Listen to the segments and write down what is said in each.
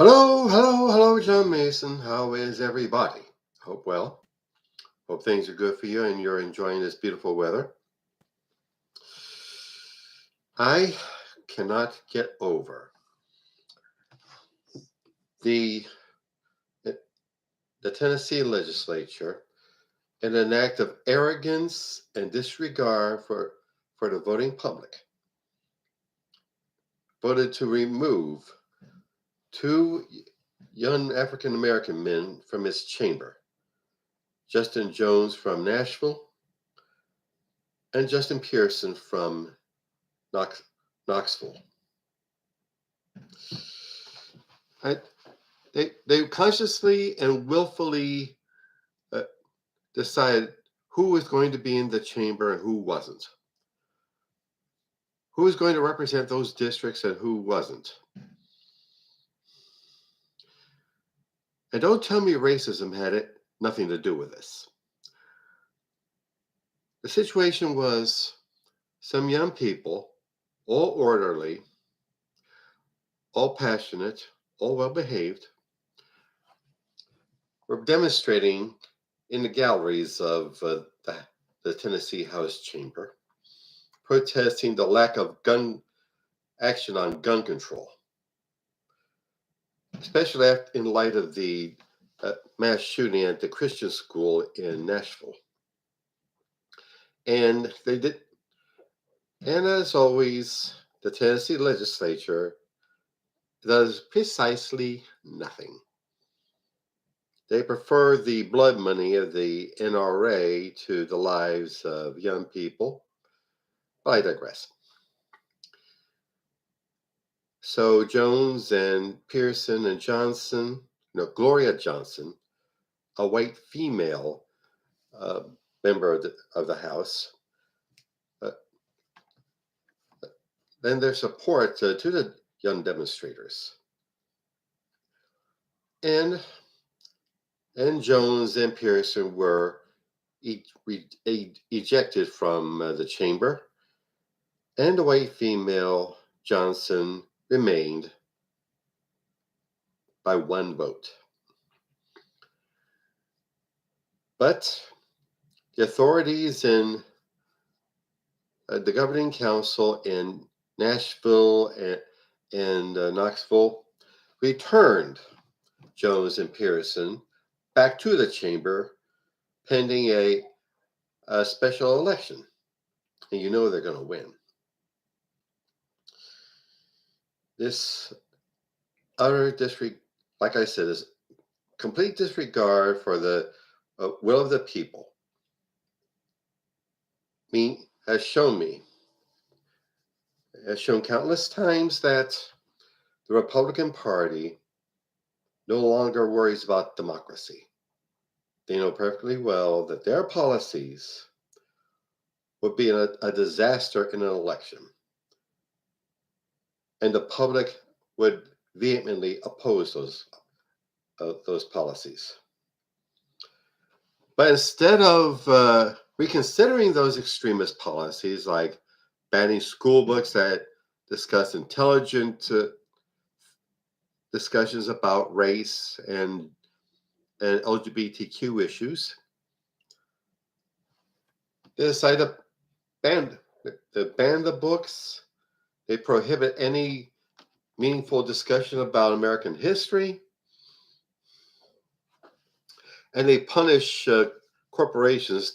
Hello, John Mason. How is everybody? Hope well. Hope things are good for you and you're enjoying this beautiful weather. I cannot get over the the Tennessee legislature in an act of arrogance and disregard for the voting public voted to remove two young African American men from its chamber, Justin Jones from Nashville and Justin Pearson from Knoxville. I, they consciously and willfully uh, decided who was going to be in the chamber and who wasn't. Who was going to represent those districts and who wasn't. And don't tell me racism had nothing to do with this. The situation was some young people, all orderly, all passionate, all well behaved, were demonstrating in the galleries of the Tennessee House Chamber, protesting the lack of gun action on gun control, especially in light of the mass shooting at the Christian school in Nashville. And they did, and as always, the Tennessee legislature does precisely nothing. They prefer the blood money of the NRA to the lives of young people. But I digress. So Jones and Pearson and Johnson, Gloria Johnson, a white female member of the House, lend their support to the young demonstrators. And Jones and Pearson were ejected from the chamber, and the white female Johnson remained by one vote. But the authorities in the governing council in Nashville and Knoxville returned Jones and Pearson back to the chamber pending a special election. And you know they're going to win. This utter disregard, like I said, is complete disregard for the will of the people. Has shown countless times that the Republican Party no longer worries about democracy. They know perfectly well that their policies would be a disaster in an election. And the public would vehemently oppose those policies. But instead of reconsidering those extremist policies, like banning school books that discuss intelligent discussions about race and LGBTQ issues, they decide to ban the books. They prohibit any meaningful discussion about American history, and they punish corporations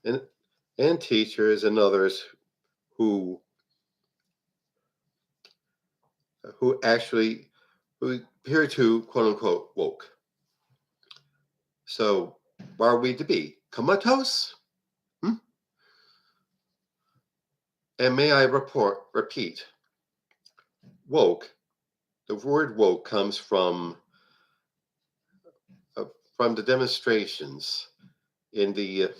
and teachers and others who appear to quote unquote woke. So, why are we to be comatose? And may I repeat, woke. The word woke comes from the demonstrations in the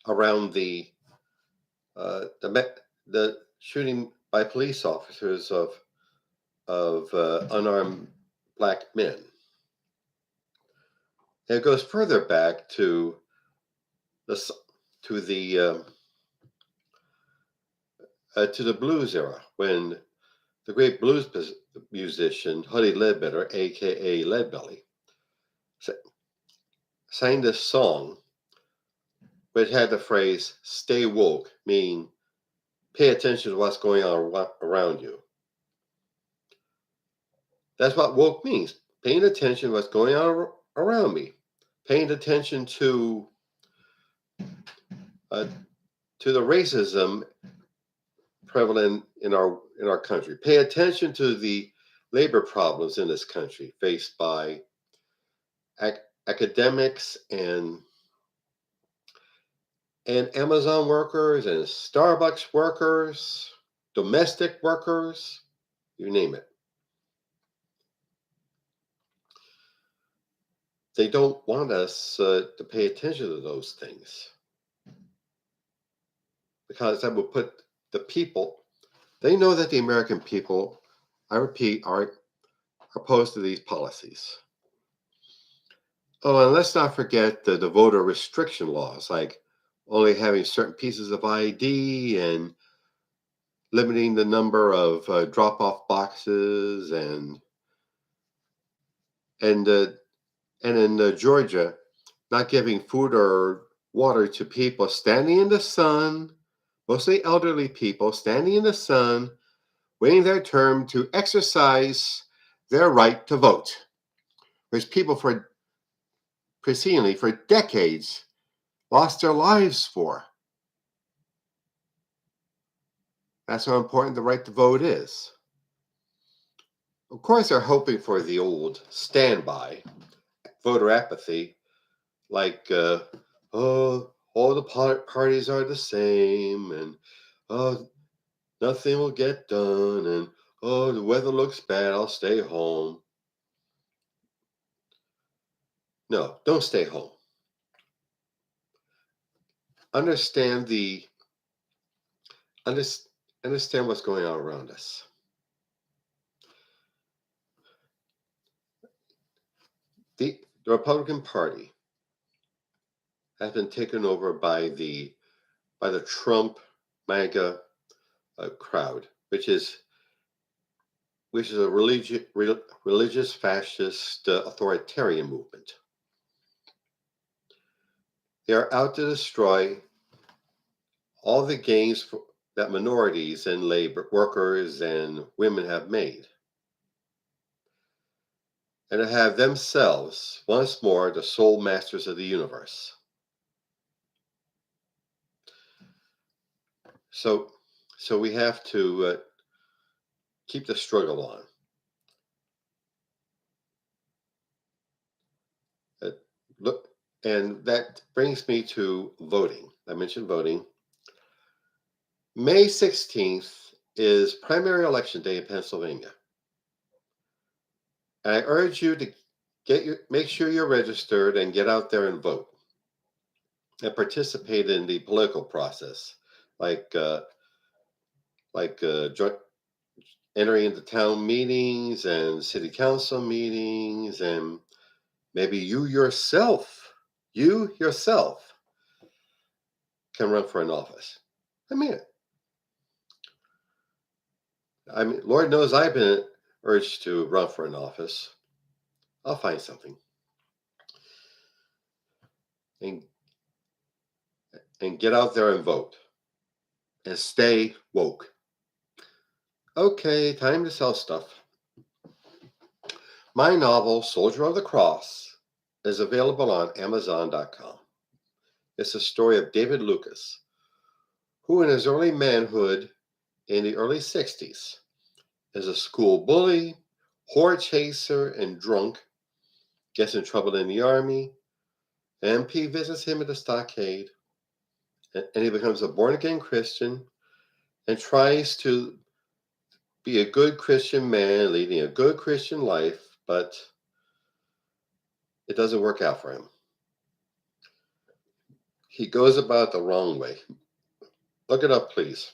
around the shooting by police officers of unarmed black men. And it goes further back to the blues era when the great blues musician Huddie Ledbetter, aka Leadbelly, sang this song, which had the phrase "Stay woke," meaning pay attention to what's going on around you. That's what woke means: paying attention to what's going on around me, paying attention uh, to the racism prevalent in our country. Pay attention to the labor problems in this country faced by academics and Amazon workers and Starbucks workers, domestic workers, you name it. They don't want us to pay attention to those things because that would put the people, they know that the American people, I repeat, are opposed to these policies. Oh, and let's not forget the voter restriction laws, like only having certain pieces of ID and limiting the number of drop-off boxes and in Georgia, not giving food or water to people standing in the sun, mostly elderly people standing in the sun, waiting their turn to exercise their right to vote, which people precedingly for decades lost their lives for. That's how important the right to vote is. Of course, they're hoping for the old standby voter apathy, like, oh, all the parties are the same, and oh, nothing will get done, and oh, the weather looks bad, I'll stay home. No, don't stay home. Understand understand what's going on around us. The Republican Party has been taken over by the Trump MAGA crowd, which is a religious fascist authoritarian movement. They are out to destroy all the gains that minorities and labor workers and women have made, and to have themselves once more the sole masters of the universe. So we have to keep the struggle on. Look, and that brings me to voting. I mentioned voting. May 16th is primary election day in Pennsylvania. And I urge you to make sure you're registered and get out there and vote and participate in the political process, like entering into town meetings and city council meetings, and maybe you yourself can run for an office. I mean, Lord knows I've been urged to run for an office. I'll find something. And get out there and vote. And stay woke. Okay, time to sell stuff. My novel, Soldier of the Cross, is available on Amazon.com. It's a story of David Lucas, who in his early manhood, in the early 60s, is a school bully, whore chaser, and drunk, gets in trouble in the army. MP visits him at the stockade, and he becomes a born-again Christian and tries to be a good Christian man, leading a good Christian life, but it doesn't work out for him. He goes about the wrong way. Look it up, please.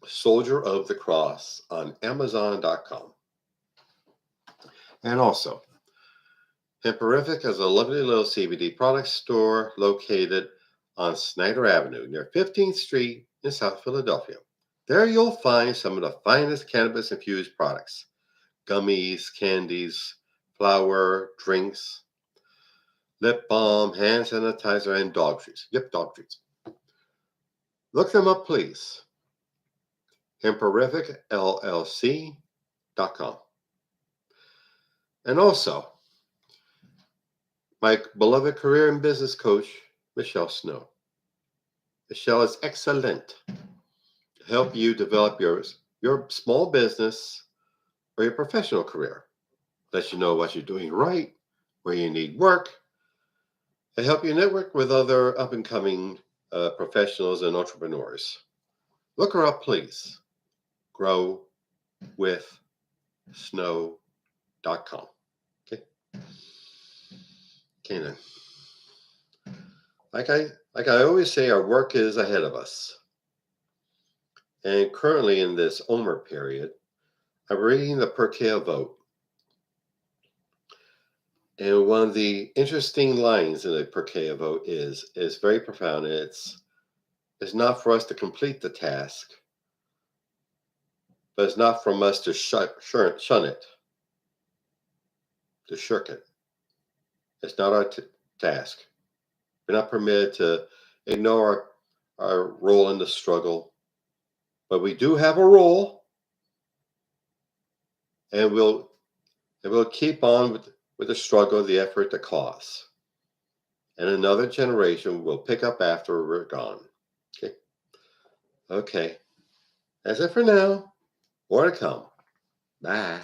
Soldier of the Cross on Amazon.com. And also, Hemperific has a lovely little CBD product store located on Snyder Avenue near 15th Street in South Philadelphia. There you'll find some of the finest cannabis-infused products: gummies, candies, flour, drinks, lip balm, hand sanitizer, and dog treats. Yep, dog treats. Look them up, please. Emporificllc.com. And also, my beloved career and business coach, Michelle Snow. Michelle is excellent to help you develop your small business or your professional career. Let you know what you're doing right, where you need work, and help you network with other up-and-coming professionals and entrepreneurs. Look her up, please. growwithsnow.com. Okay. Okay then. Like I always say, our work is ahead of us. And currently in this Omer period, I'm reading the Pirkei Avot. And one of the interesting lines in the Pirkei Avot is very profound. It's not for us to complete the task, but it's not from us to shun it, to shirk it. It's not our task. We're not permitted to ignore our role in the struggle, but we do have a role, and we'll keep on with the struggle, the effort, the cause. And another generation will pick up after we're gone. Okay. That's it for now. More to come. Bye.